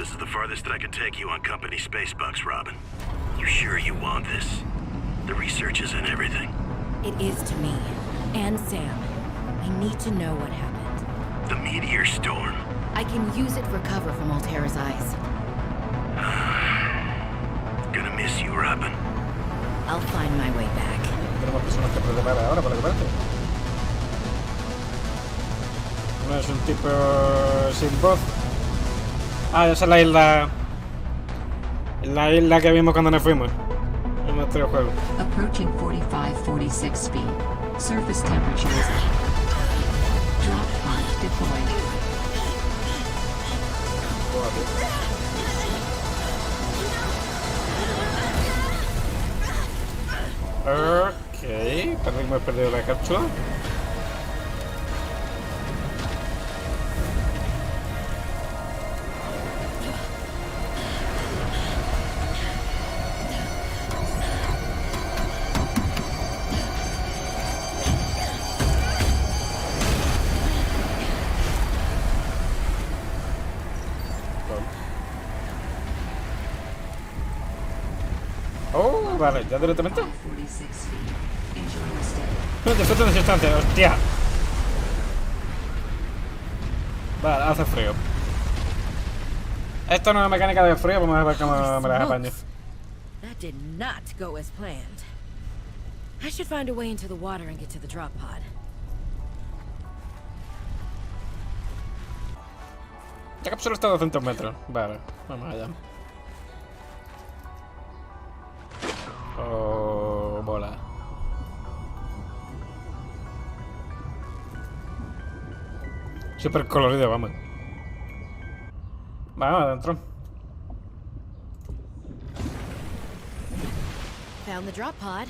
This is the farthest that I can take you on company space bucks, Robin. You sure you want this? The research isn't everything. It is to me. And Sam. I need to know what happened. The meteor storm. I can use it for cover from Alterra's eyes. Gonna miss you, Robin. I'll find my way back. Tenemos personas que preparar ahora para que parte. No es un tipo sin voz. Ah, esa es la isla. La isla que vimos cuando nos fuimos. En nuestro juego. Approaching 45-46 speed. Surface temperatures. Drop pod deployed. Ok, hemos perdido la cápsula. Oh, vale, ya directamente. Disfruta de ese instante, hostia. Vale, hace frío. Esto no es una mecánica de frío, vamos a ver cómo me las apaño. That did not go as planned. I should find a way into the water and get to the drop pod. La cápsula está a 200 metros. Vale, vamos allá. Oh, bola. Súper colorido, vamos. Vamos adentro. Found the drop pod.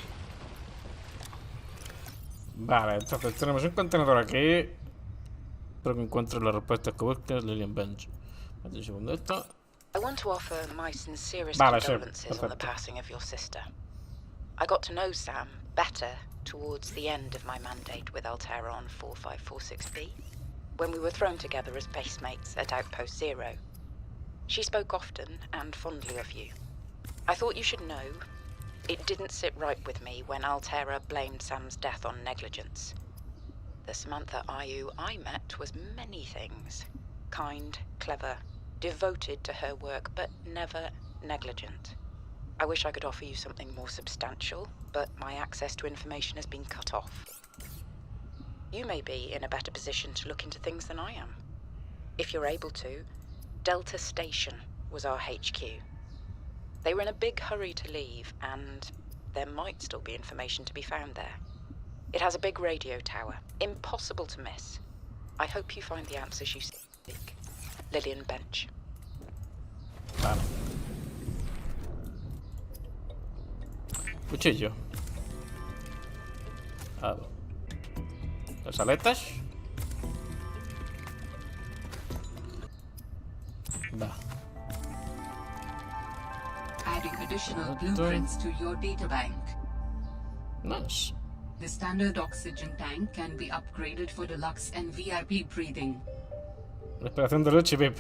Vale, entonces tenemos un contenedor aquí. Espero que encuentre las respuestas que buscas. Lillian Bench. Un segundo esto. I want to offer my sincerest Vale, sí, condolences on the perfecto. passing of your sister. I got to know Sam better towards the end of my mandate with Alterra on 4546B, when we were thrown together as basemates at Outpost Zero. She spoke often and fondly of you. I thought you should know, it didn't sit right with me when Alterra blamed Sam's death on negligence. The Samantha Ayou I met was many things. Kind, clever, devoted to her work, but never negligent. I wish I could offer you something more substantial, but my access to information has been cut off. You may be in a better position to look into things than I am. If you're able to, Delta Station was our HQ. They were in a big hurry to leave, and there might still be information to be found there. It has a big radio tower, impossible to miss. I hope you find the answers you seek. Lillian Bench. Vale. Cuchillo. A ver. Las aletas. Va. Adding additional blueprints to your databank. Nice. The standard oxygen tank can be upgraded for deluxe and VIP breathing. Respiración de leche, Pip.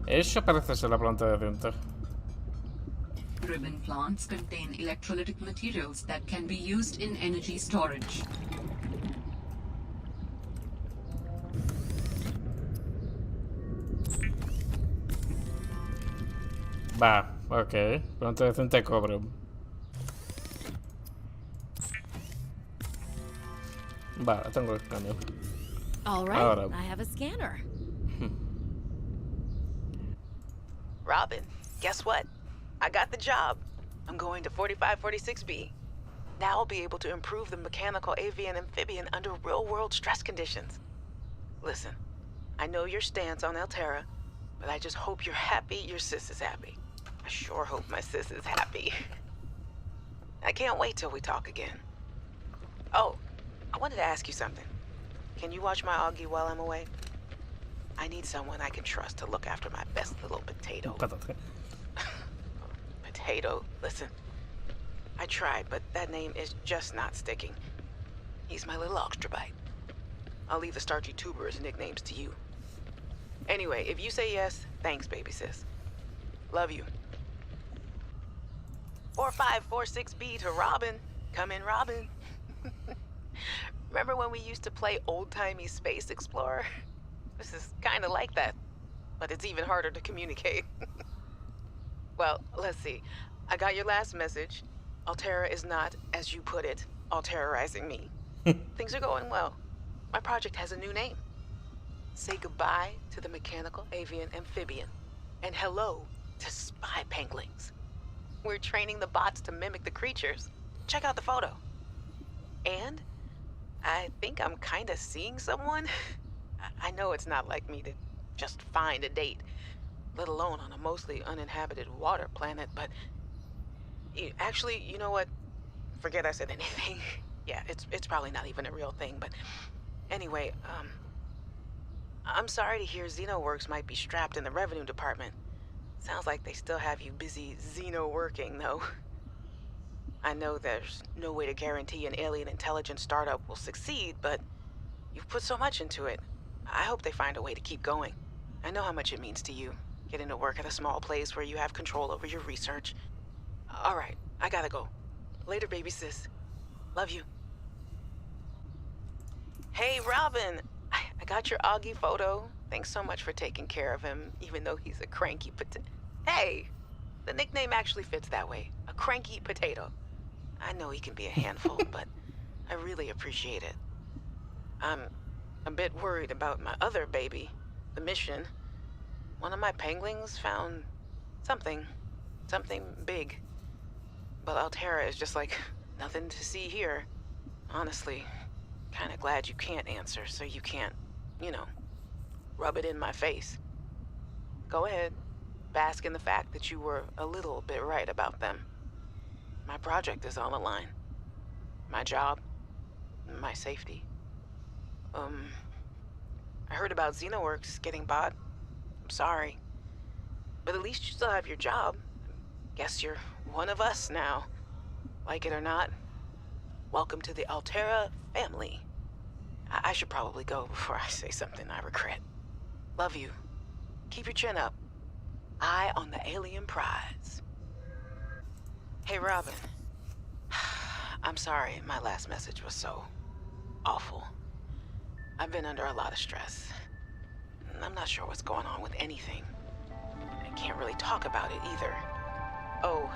Eso parece ser la planta de dientes. Ribbon plants contain electrolytic materials that can be used in energy storage. Va, ok. Planta de dientes de cobre. Vale, tengo el cambio. All right, Ahora. I have a scanner. Robin, guess what? I got the job. I'm going to 4546B. Now I'll be able to improve the mechanical avian amphibian under real-world stress conditions. Listen, I know your stance on Alterra, but I just hope you're happy your sis is happy. I sure hope my sis is happy. I can't wait till we talk again. Oh, I wanted to ask you something. Can you watch my Augie while I'm away? I need someone I can trust to look after my best little potato. Patate. Potato, listen. I tried, but that name is just not sticking. He's my little extra bite. I'll leave the starchy tuber as nicknames to you. Anyway, if you say yes, thanks, baby sis. Love you. 4546B to Robin. Come in, Robin. Remember when we used to play old-timey Space Explorer? This is kind of like that, but it's even harder to communicate. Well, let's see. I got your last message. Alterra is not, as you put it, alterrorizing me. Things are going well. My project has a new name. Say goodbye to the mechanical avian amphibian, and hello to spy penguins. We're training the bots to mimic the creatures. Check out the photo. And I think I'm kind of seeing someone. I know it's not like me to just find a date, let alone on a mostly uninhabited water planet, but actually, you know what? Forget I said anything. Yeah, it's probably not even a real thing, but anyway, I'm sorry to hear XenoWorks might be strapped in the revenue department. Sounds like they still have you busy Xeno working, though. I know there's no way to guarantee an alien intelligence startup will succeed, but you've put so much into it. I hope they find a way to keep going. I know how much it means to you, getting to work at a small place where you have control over your research. All right, I gotta go. Later, baby sis. Love you. Hey, Robin. I got your Augie photo. Thanks so much for taking care of him, even though he's a cranky potato. Hey, the nickname actually fits that way. A cranky potato. I know he can be a handful, but I really appreciate it. I'm a bit worried about my other baby, the mission. One of my penguins found something big. But Alterra is just like nothing to see here. Honestly, kinda glad you can't answer, so you can't, you know, rub it in my face. Go ahead, bask in the fact that you were a little bit right about them. My project is on the line. My job, my safety. I heard about XenoWorks getting bought. I'm sorry. But at least you still have your job. Guess you're one of us now. Like it or not, welcome to the Alterra family. I should probably go before I say something I regret. Love you. Keep your chin up. Eye on the alien prize. Hey, Robin. I'm sorry my last message was so awful. I've been under a lot of stress. I'm not sure what's going on with anything. I can't really talk about it either. Oh,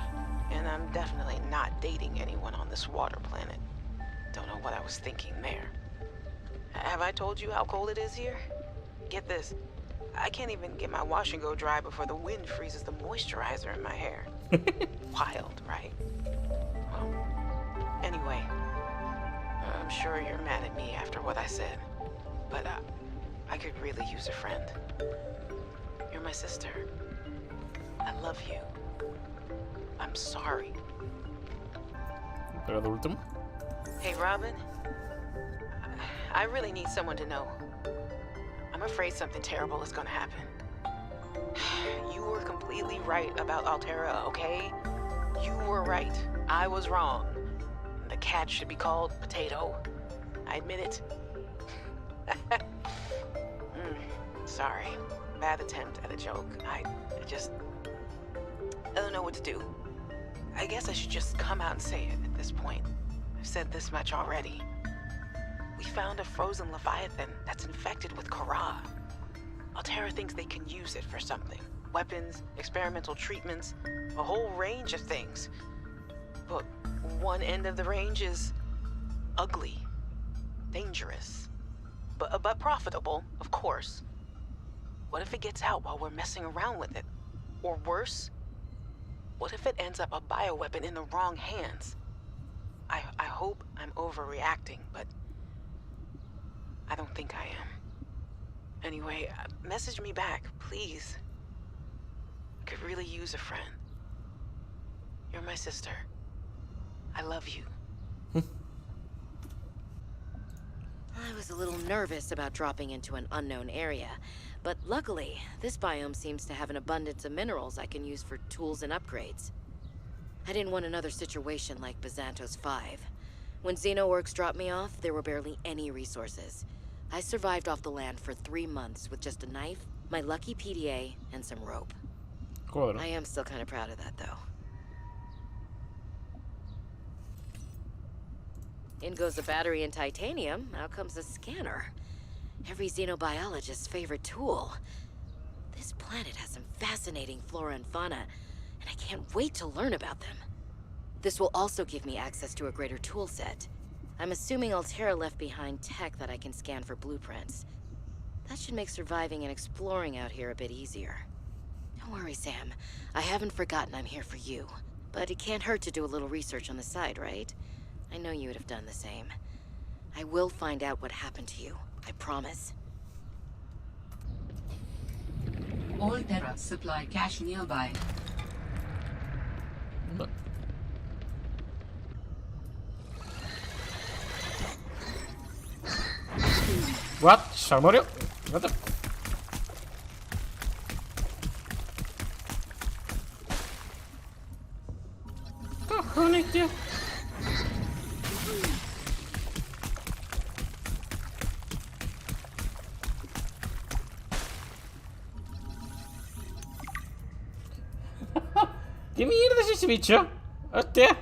and I'm definitely not dating anyone on this water planet. Don't know what I was thinking there. Have I told you how cold it is here? Get this. I can't even get my wash and go dry before the wind freezes the moisturizer in my hair. Wild, right? Well, anyway, I'm sure you're mad at me after what I said, but I could really use a friend. You're my sister. I love you. I'm sorry. Pero de último. Hey, Robin. I really need someone to know. I'm afraid something terrible is gonna happen. You were completely right about Alterra, okay? You were right. I was wrong. The cat should be called Potato. I admit it. Sorry. Bad attempt at a joke. I don't know what to do. I guess I should just come out and say it at this point. I've said this much already. We found a frozen leviathan that's infected with Kara. Alterra thinks they can use it for something. Weapons, experimental treatments, a whole range of things. But one end of the range is ugly, dangerous, but profitable, of course. What if it gets out while we're messing around with it? Or worse, what if it ends up a bioweapon in the wrong hands? I hope I'm overreacting, but I don't think I am. Anyway, message me back, please. I could really use a friend. You're my sister. I love you. I was a little nervous about dropping into an unknown area, but luckily, this biome seems to have an abundance of minerals I can use for tools and upgrades. I didn't want another situation like Bizanto's 5. When XenoWorks dropped me off, there were barely any resources. I survived off the land for 3 months with just a knife, my lucky PDA, and some rope. Joder. I am still kind of proud of that, though. In goes a battery and titanium, out comes a scanner. Every xenobiologist's favorite tool. This planet has some fascinating flora and fauna, and I can't wait to learn about them. This will also give me access to a greater tool set. I'm assuming Alterra left behind tech that I can scan for blueprints. That should make surviving and exploring out here a bit easier. Don't worry, Sam. I haven't forgotten I'm here for you. But it can't hurt to do a little research on the side, right? I know you would have done the same. I will find out what happened to you. I promise. Alterra supply cache nearby. What? ¿Se murió? What the... Cojones, tío. ¿Qué mierda es ese bicho? ¡Hostia!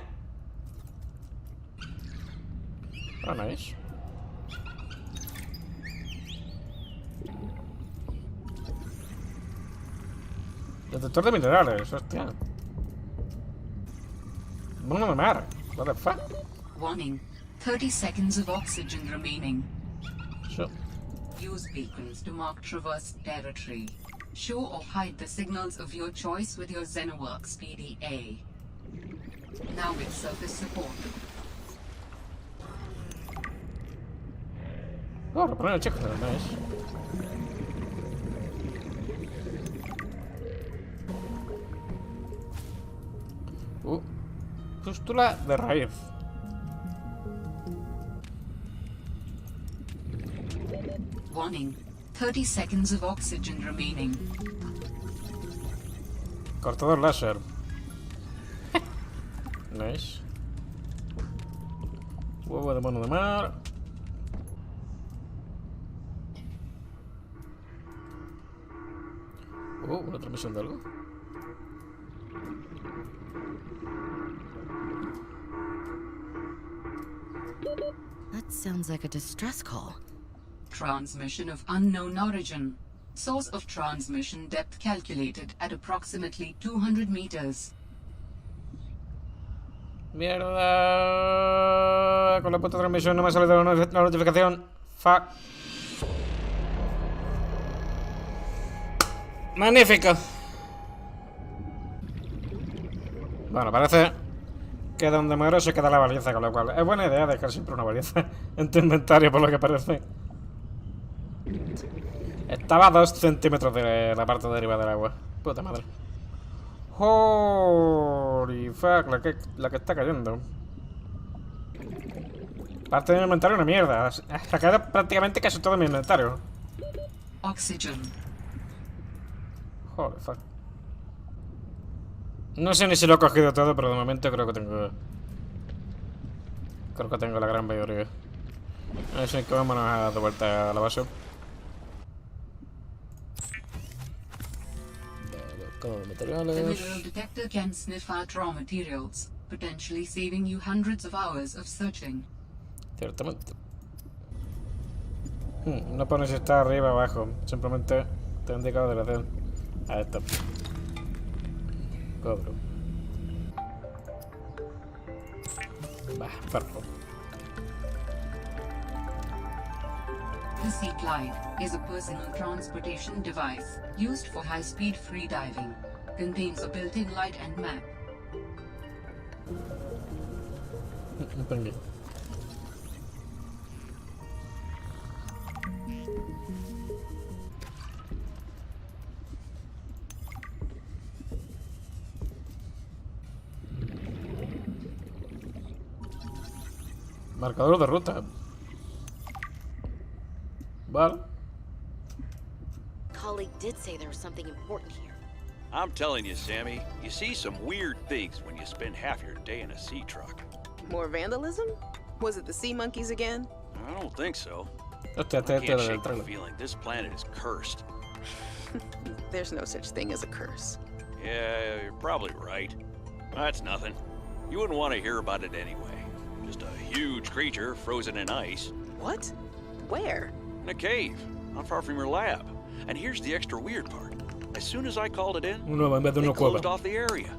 Oh, nice. Detector de minerales, hostia. Bueno de mar. What the fuck? Warning. 30 seconds of oxygen remaining. So. Use beacons to mark traversed territory. Show or hide the signals of your choice with your Xenoworks PDA. Now with surface support. Oh, reponer el check, nice. Pústula de raíz. Warning. 30 seconds of oxygen remaining. Cortador láser. Nice. Huevo de mono de mar. Una transmisión de algo. That sounds like a distress call. Transmission of unknown origin. Source of transmission depth calculated at approximately 200 meters. Mierda. Con la puta transmisión no me ha salido la notificación. Fuck. Magnífico. Bueno, parece que donde muero se queda la baliza, con lo cual es buena idea dejar siempre una baliza en tu inventario, por lo que parece. Estaba a 2 centímetros de la parte de arriba del agua. Puta madre. Holy fuck, la que está cayendo. Parte de mi inventario una mierda. Se ha caído prácticamente casi todo mi inventario. Oxygen. Holy fuck. No sé ni si lo he cogido todo, pero de momento creo que tengo... Creo que tengo la gran mayoría. Así que vámonos a dar vuelta a la base. Vale, The materiales. mineral detector can sniff out raw materials, potentially saving you hundreds of hours of searching. Ciertamente. No pone si está arriba o abajo. Simplemente te indica la dirección. Ahí está. Cobro. Va, perfecto. The Sea Glide is a personal transportation device used for high-speed freediving. Contains a built-in light and map. Entendí. Marcador de ruta. Vale. Colleague did say there was something important here. I'm telling you, Sammy, you see some weird things when you spend half your day in a sea truck. More vandalism? Was it the sea monkeys again? I don't think so. Hostia, I can't del shake the trailer. feeling this planet is cursed. There's no such thing as a curse. Yeah, you're probably right. That's nothing. You wouldn't want to hear about it anyway. Just a huge creature frozen in ice. What? Where? In a cave, not far from your lab. And here's the extra weird part. As soon as I called it in, Uno en vez de they una closed cueva. off the area.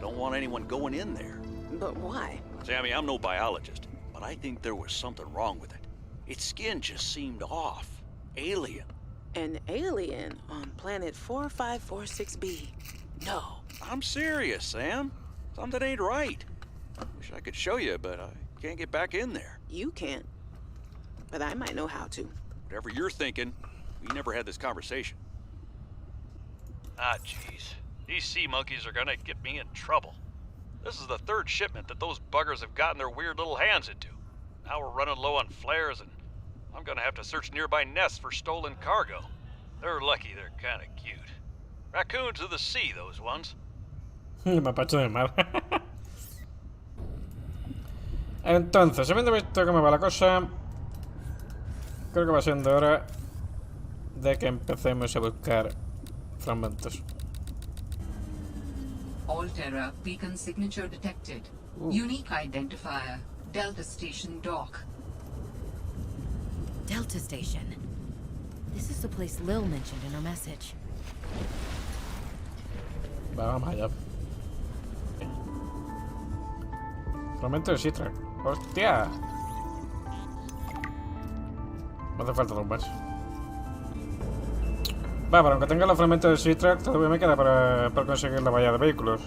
Don't want anyone going in there. But why? Sammy, I'm no biologist, but I think there was something wrong with it. Its skin just seemed off. Alien. An alien on planet 4546B. No. I'm serious, Sam. Something ain't right. Wish I could show you, but I can't get back in there. You can't. But I might know how to. Whatever you're thinking, we never had this conversation. Ah, jeez. These sea monkeys are gonna get me in trouble. This is the third shipment that those buggers have gotten their weird little hands into. Now we're running low on flares, and I'm gonna have to search nearby nests for stolen cargo. They're lucky they're kinda cute. Raccoons of the sea, those ones. Mapacho del mar. Entonces, habiendo visto cómo va la cosa, creo que va siendo hora de que empecemos a buscar fragmentos. Alterra beacon signature detected. Unique identifier. Delta Station dock. Delta Station. This is the place Lil mentioned in her message. Vamos allá. Fragmento de Citra. ¡Hostia! Me hace falta dos más. Va, pero aunque tenga los fragmentos de Citra, todavía me queda para conseguir la valla de vehículos.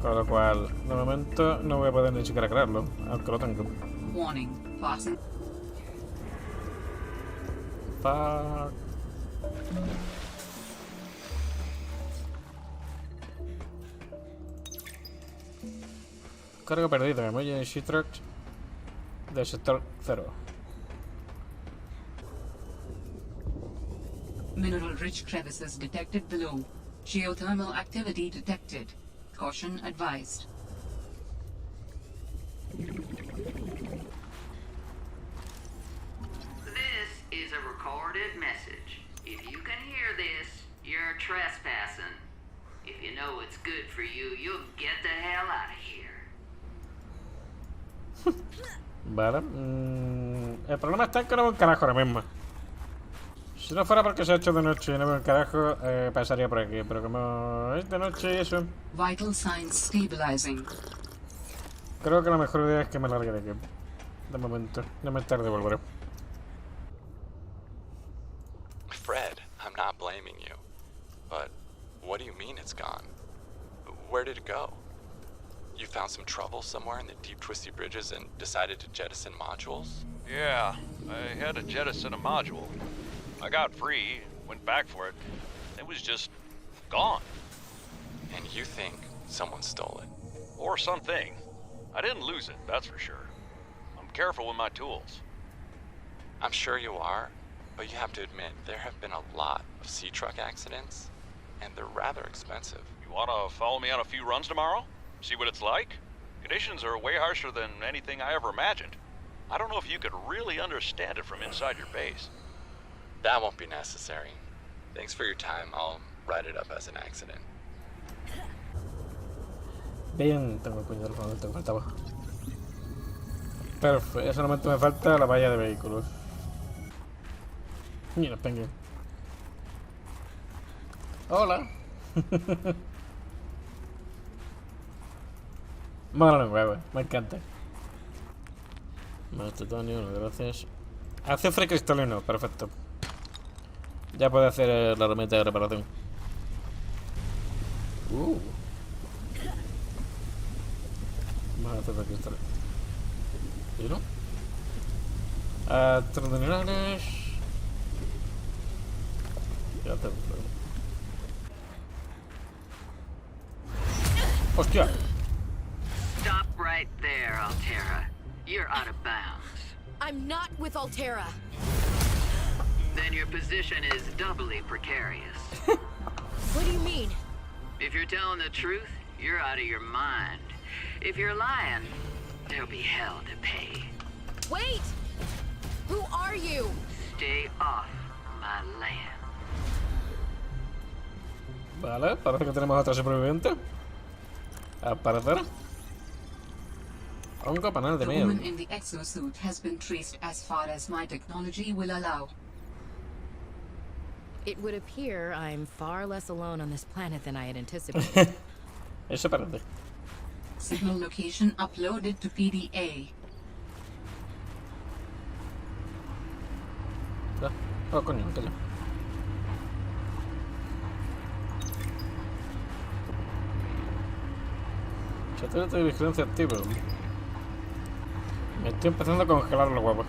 Con lo cual, de momento, no voy a poder ni siquiera crearlo, aunque lo tengo. Warning. Passing. Fuck. Cargo perdido, me voy en Citrox del sector 0. Mineral-rich crevices detected below. Geothermal activity detected. Caution advised. This is a recorded message. If you can hear this, you're trespassing. If you know what's good for you, you'll get the hell out of here. Vale. El problema está en que no veo un carajo ahora mismo. Si no fuera porque se ha hecho de noche y no veo un carajo, pasaría por aquí. Pero como es de noche y eso, Vital signs stabilizing. creo que la mejor idea es que me largue de aquí. De momento. No me tarde volveré. Fred, I'm not blaming you. But what do you mean it's gone? Where did it go? You found some trouble somewhere in the deep twisty bridges and decided to jettison modules? Yeah, I had to jettison a module. I got free, went back for it. It was just gone. And you think someone stole it? Or something. I didn't lose it, that's for sure. I'm careful with my tools. I'm sure you are, but you have to admit there have been a lot of sea truck accidents, and they're rather expensive. You wanna follow me on a few runs tomorrow? See what it's like? Conditions are way harsher than anything I ever imagined. I don't know if you could really understand it from inside your base. That won't be necessary. Thanks for your time. I'll write it up as an accident. Bien, tengo el puño del fragmento que faltaba. Perfecto, solamente me falta la valla de vehículos. Mira, penguin. Hola. Mola huevo, me encanta. Más titanio, no, gracias. Azufre cristalino, perfecto. Ya puedo hacer la herramienta de reparación. Más azufre cristalino. ¿Y no? Terminales. Ya tengo. ¡Hostia! Stop right there, Alterra. You're out of bounds. I'm not with Alterra. Then your position is doubly precarious. What do you mean? If you're telling the truth, you're out of your mind. If you're lying, there'll be hell to pay. Wait! Who are you? Stay off my land. Vale, parece que tenemos otra superviviente. Al parecer. Hongo panal de The miel. woman in the exosuit has been traced as far as my technology will allow. It would appear I'm far less alone on this planet than I had anticipated. Eso parece. Signal location uploaded to PDA. Oh, coño, calla. Satélite de vigilancia activo. Me estoy empezando a congelar los huevos.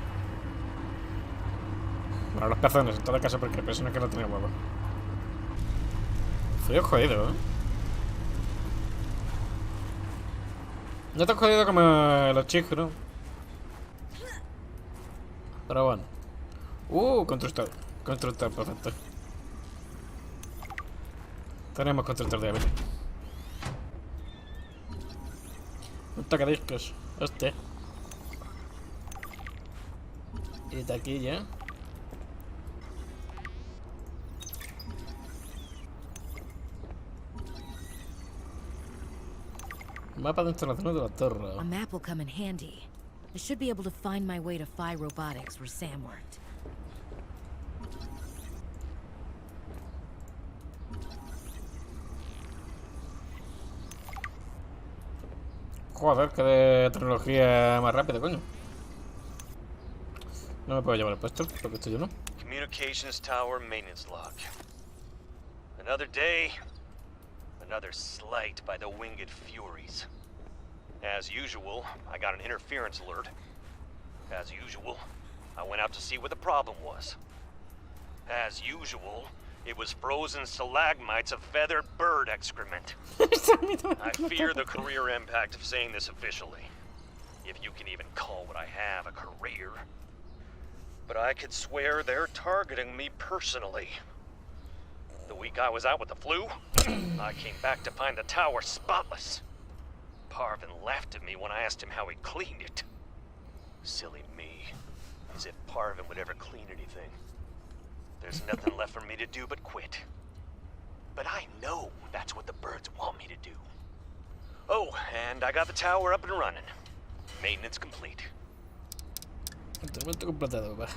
Bueno, los pezones, en todo caso, porque personas que no tienen huevos. Frío jodido, ¿eh? No tan jodido como los chicos, ¿no? Pero bueno. Constructor. Constructor, perfecto. Tenemos constructor de aire. Un tocadiscos. Este. Y taquilla. Mapa de instalaciones de la Alterra. A map will come in handy. I should be able to find my way to Phi Robotics where Sam worked. Joder, que de tecnología más rápida, coño. No me puedo llevar el puesto, porque estoy yo, ¿no? Communications tower maintenance log. Another day, another slight by the winged furies. As usual, I got an interference alert. As usual, I went out to see what the problem was. As usual, it was frozen stalagmites of feathered bird excrement. I fear the career impact of saying this officially. If you can even call what I have a career. But I could swear they're targeting me personally. The week I was out with the flu, I came back to find the tower spotless. Parvin laughed at me when I asked him how he cleaned it. Silly me. As if Parvin would ever clean anything. There's nothing left for me to do but quit. But I know that's what the birds want me to do. Oh, and I got the tower up and running. Maintenance complete. Entrenamiento completado, va.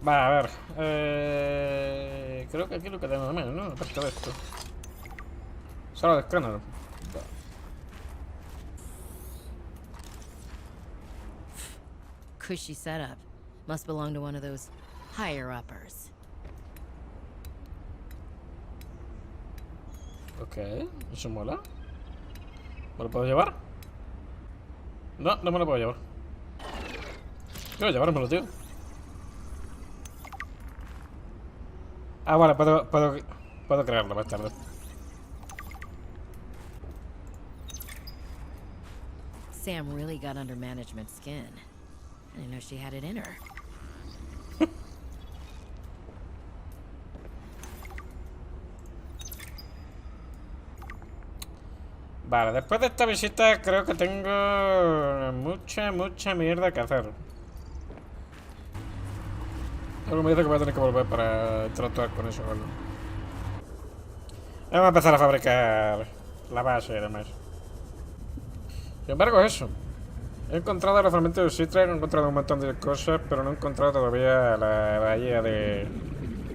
Va, a ver. Creo que aquí lo que tenemos de menos, ¿no? Aparte de esto. Sala de escáner. Cushy setup. Must belong to one of those higher-uppers. Ok, eso mola. ¿Me lo puedo llevar? No, no me lo puedo llevar. Quiero llevármelo, tío. Ah, vale, puedo crearlo más tarde. Sam really got under management's skin. I didn't know she had it in her. Vale, después de esta visita creo que tengo mucha mierda que hacer. Algo me dice que voy a tener que volver para interactuar con eso, ¿vale? Vamos a empezar a fabricar la base y demás. Sin embargo, eso. He encontrado los fragmentos de Citra, he encontrado un montón de cosas, pero no he encontrado todavía la bahía de...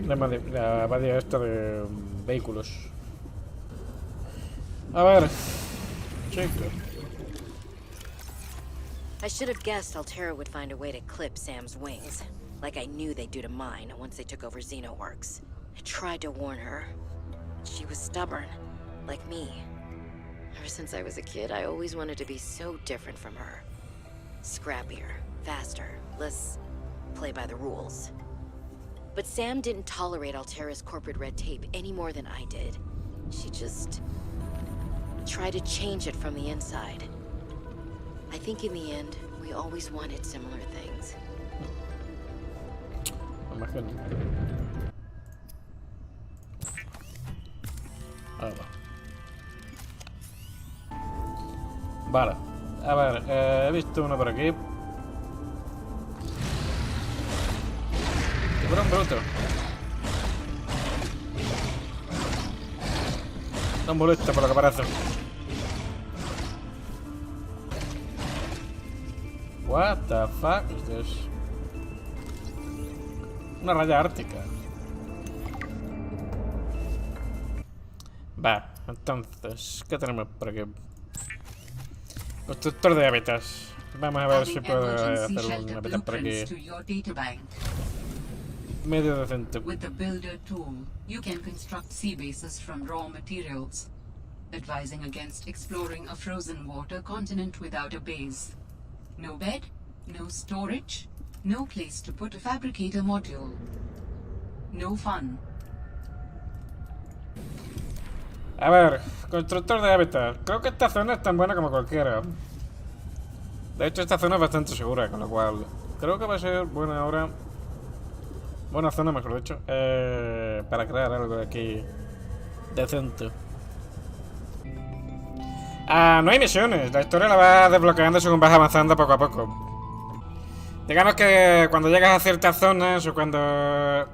La bahía esta de vehículos. A ver, chicos. I should have guessed Alterra would find a way to clip Sam's wings. Like I knew they'd do to mine once they took over Xenoworks. I tried to warn her. She was stubborn, like me. Ever since I was a kid, I always wanted to be so different from her. Scrappier, faster, less play by the rules. But Sam didn't tolerate Alterra's corporate red tape any more than I did. She just tried to change it from the inside. I think in the end, we always wanted similar things. Imagino. Vale. A ver, he visto uno por aquí. Puro un bruto. No molesta por lo que parece. What the fuck is this? Una raya ártica. Va, entonces, ¿qué tenemos por aquí? Constructor de hábitats. Vamos a ver si puedo hacer un hábitat por aquí. Medio decente. With the builder tool, you can construct sea bases from raw materials, advising against exploring a frozen water continent without a base. No bed, no storage, no place to put a fabricator module. No fun. A ver, constructor de hábitat. Creo que esta zona es tan buena como cualquiera. De hecho, esta zona es bastante segura, con lo cual creo que va a ser buena hora. Buena zona, mejor dicho, para crear algo de aquí decente. No hay misiones. La historia la vas desbloqueando según vas avanzando poco a poco. Digamos que cuando llegas a ciertas zonas o cuando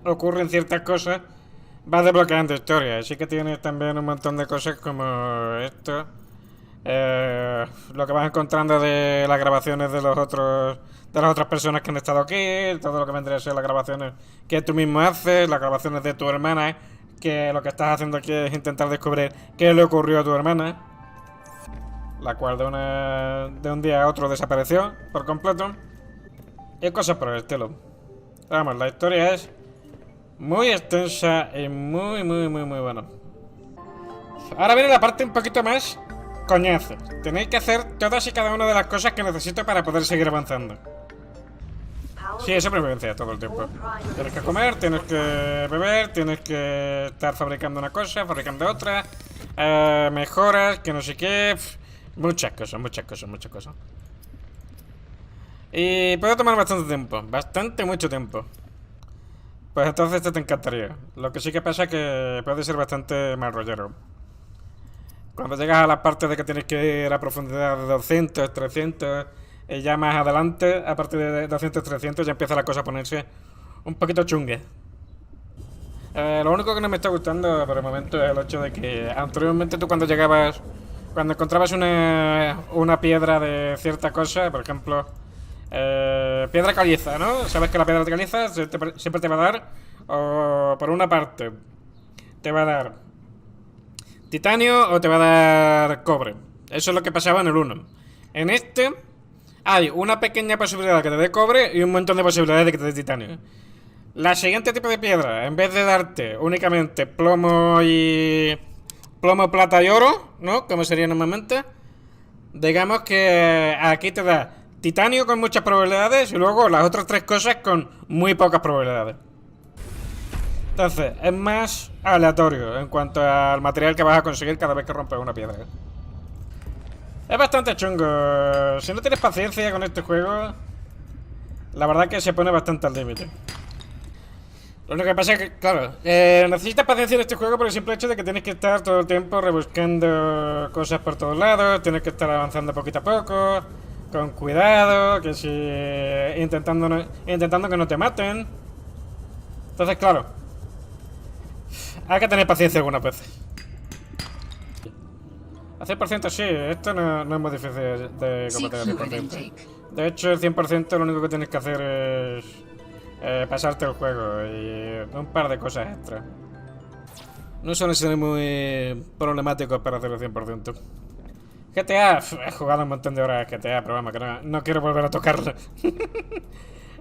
ocurren ciertas cosas, vas desbloqueando historia. Así que tienes también un montón de cosas como esto. Lo que vas encontrando de las grabaciones de las otras personas que han estado aquí, todo lo que vendría a ser las grabaciones que tú mismo haces, las grabaciones de tu hermana, que lo que estás haciendo aquí es intentar descubrir qué le ocurrió a tu hermana, la cual de un día a otro desapareció por completo, y cosas por el estilo. Vamos, la historia es muy extensa y muy buena. Ahora viene la parte un poquito más coñazo. Tenéis que hacer todas y cada una de las cosas que necesito para poder seguir avanzando. Sí, es sobrevivencia todo el tiempo. Tienes que comer, tienes que beber, tienes que estar fabricando una cosa, fabricando otra, mejoras, que no sé qué. Muchas cosas. Y puede tomar bastante tiempo, mucho tiempo. Pues entonces este te encantaría. Lo que sí que pasa es que puede ser bastante mal rollero. Cuando llegas a la parte de que tienes que ir a profundidad de 200, 300, y ya más adelante, a partir de 200, 300, ya empieza la cosa a ponerse un poquito chunga. Lo único que no me está gustando por el momento es el hecho de que anteriormente tú cuando encontrabas una piedra de cierta cosa, por ejemplo, piedra caliza, ¿no? Sabes que la piedra caliza siempre te va a dar, o por una parte, te va a dar titanio o te va a dar cobre. Eso es lo que pasaba en el 1. En este hay una pequeña posibilidad de que te dé cobre y un montón de posibilidades de que te dé titanio. La siguiente tipo de piedra, en vez de darte únicamente plomo, plata y oro, ¿no? Como sería normalmente, digamos que aquí te da titanio con muchas probabilidades y luego las otras tres cosas con muy pocas probabilidades. Entonces, es más aleatorio en cuanto al material que vas a conseguir cada vez que rompes una piedra. Es bastante chungo. Si no tienes paciencia con este juego, la verdad que se pone bastante al límite. Lo único que pasa es que, claro, necesitas paciencia en este juego por el simple hecho de que tienes que estar todo el tiempo rebuscando cosas por todos lados, tienes que estar avanzando poquito a poco, con cuidado, que si intentando que no te maten. Entonces, claro, hay que tener paciencia algunas veces. A 100% sí, esto no es muy difícil de completar al 100%. De hecho, el 100% lo único que tienes que hacer es pasarte el juego y un par de cosas extra. No suelen ser muy problemáticos para hacer el 100%. GTA, he jugado un montón de horas a GTA, pero vamos, que no quiero volver a tocarlo.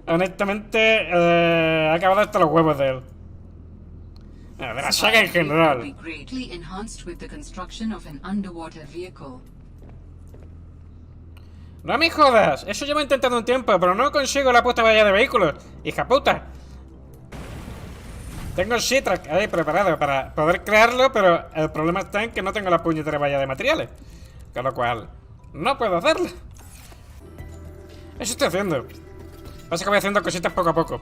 Honestamente, he acabado hasta los huevos de él. De la saga en general. No me jodas, eso llevo intentando un tiempo, pero no consigo la puta valla de vehículos, hija puta. Tengo el Sea-Track ahí preparado para poder crearlo, pero el problema está en que no tengo la puñetera valla de materiales. Con lo cual, no puedo hacerlo. Eso estoy haciendo. Pasa que voy haciendo cositas poco a poco.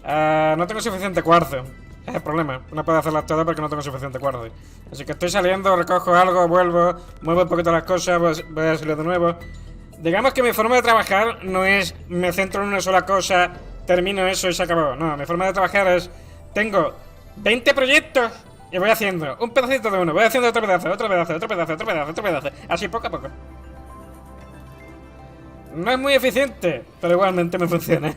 No tengo suficiente cuarzo. Es el problema, no puedo hacerlas todas porque no tengo suficiente cuarzo. Así que estoy saliendo, recojo algo, vuelvo, muevo un poquito las cosas, voy a salir de nuevo. Digamos que mi forma de trabajar no es me centro en una sola cosa termino eso y se acabó. No, mi forma de trabajar es... Tengo 20 proyectos y voy haciendo un pedacito de uno. Voy haciendo otro pedazo, otro pedazo, otro pedazo, otro pedazo, otro pedazo. Así poco a poco. No es muy eficiente, pero igualmente me funciona.